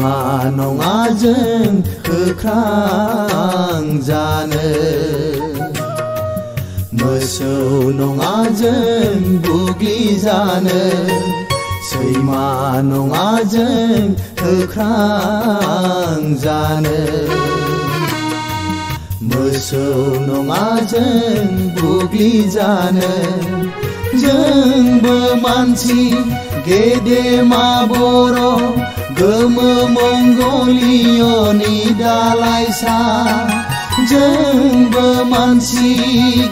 सैमा नङा जों होख्रांजानो मोसौ नङा जों बुग्लिजानो सैमा नङा जों होख्रांजानो मोसौ नङा जों बुग्लिजानो जोंबो मानसि गेदेमा बर' गोमो मंगलियनि दालाइसा जोंबो मानसि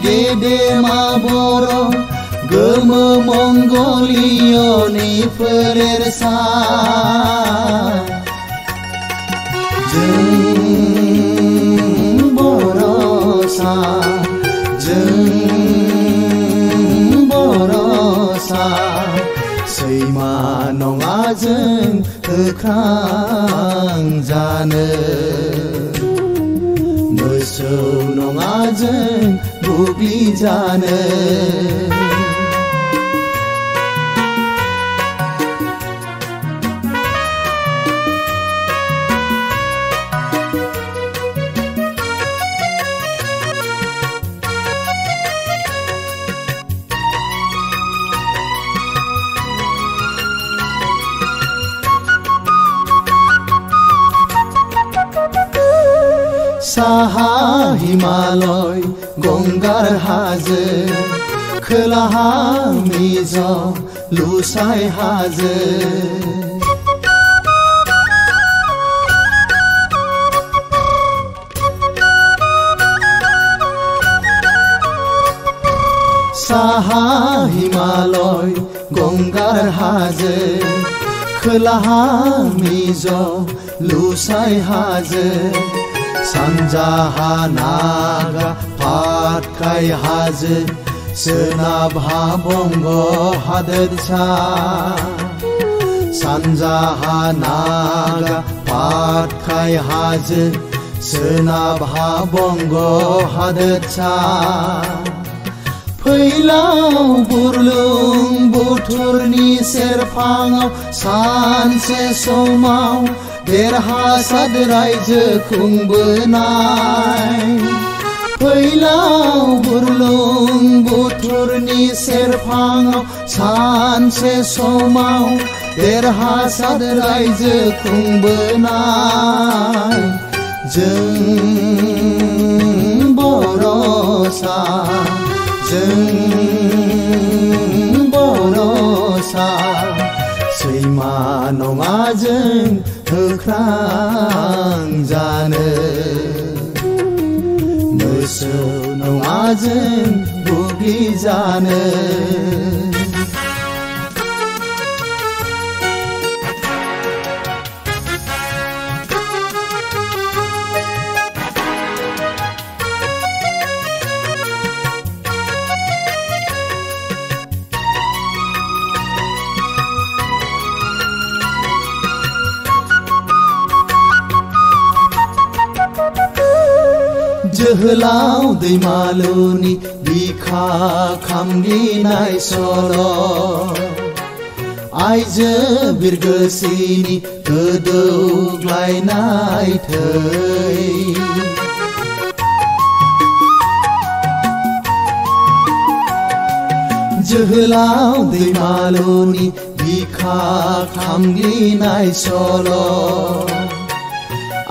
गेदेमा बर' गोमो मंगलियनि फोलेरसा जों बर'सा जों बर'सा सैमा नङा जों होख्रांजानो मोसौ नङा जों बुग्लिजानो साहा हिमालय गंगार हाजो खोलाहा मिज लुसाइ हाजो साहा हिमालय गंगार हाजो खोलाहा मिज लुसाइ हाजो सानजाहा नागा पाटकाइ हाजो सोनाबहा बंग हादोरसा सानजाहा नागा पाटकाइ हाजो सोनाबहा बंग हादोरसा फैलाव बुरलुंबुथुरनि सेरफाङाव सानसे समाव देरहासाद रायजो खुंबोनाय फैलाव बुरलुंबुथुरनि सेरफाङाव सानसे समाव देरहासाद रायजो खुंबोनाय जों बर'सा जों बर'सा सैमा नङा जों होख्रांजानो मोसौ नङा जों बुग्लिजानो जोहोलाव दैमालुनि बिखा खामग्लिनाय सल' आइजो बिरगोस्रिनि गोदौग्लायनाय थै जोहोलाव दैमालुनि बिखा खामग्लिनाय सल'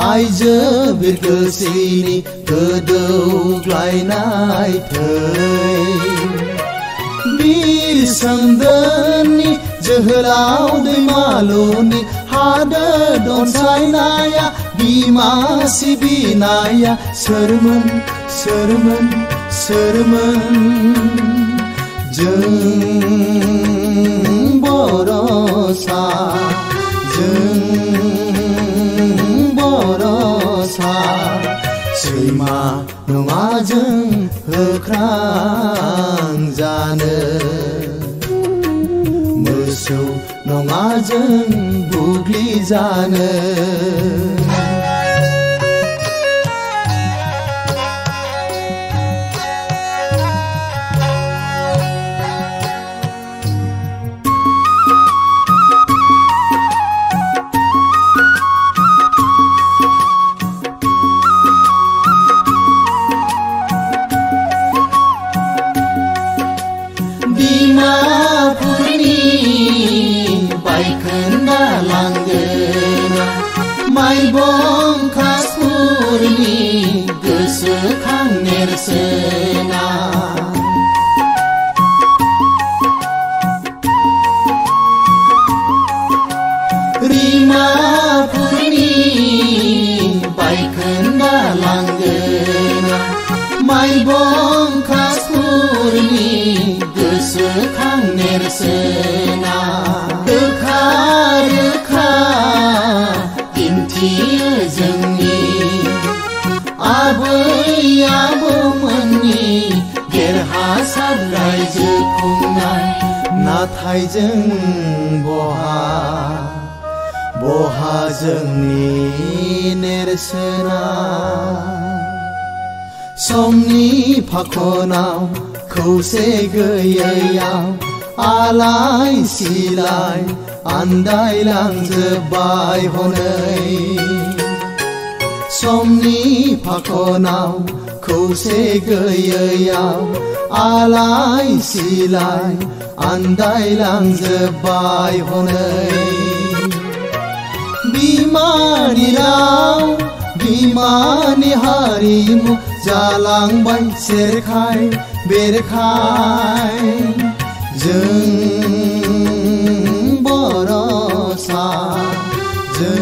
आइजो बिरगोस्रिनि गोदौग्लायनाय थै बिरसोमदोननि जोहोलाव दैमालुनि हादोर अनसायनाया बिमा सिबिनाया सोरमोन सोरमोन सोरमोन जों बर'सा जों बर'सा सैमा नङा जों होख्रांजानो मोसौ नङा जों बुग्लिजानो गालांगोन माइबं कासपुरनि गोसोखां नेरसोना रिमापुरनि बायखोन्दा लांगोना माइबं कासपुरनि गोसोखां नेरसोना रोखा रोखा दिन्थियो जोंनि आबै आबौमोननि देरहासार रायजो खुंनाय नाथाय जों बहा जोंनि नेरसोना समनि फाखनाव खौसे गैयैयाव आलाय सिलाय आन्दायलांजोब्बाय हनै समनि फाखनाव खौसे गैयैयाव आलाय सिलाय आन्दायलांजोब्बाय हनै बिमानि राव बिमानि हारिमु जालांबाय सेरखाय बेरखाय जों बर'सा जों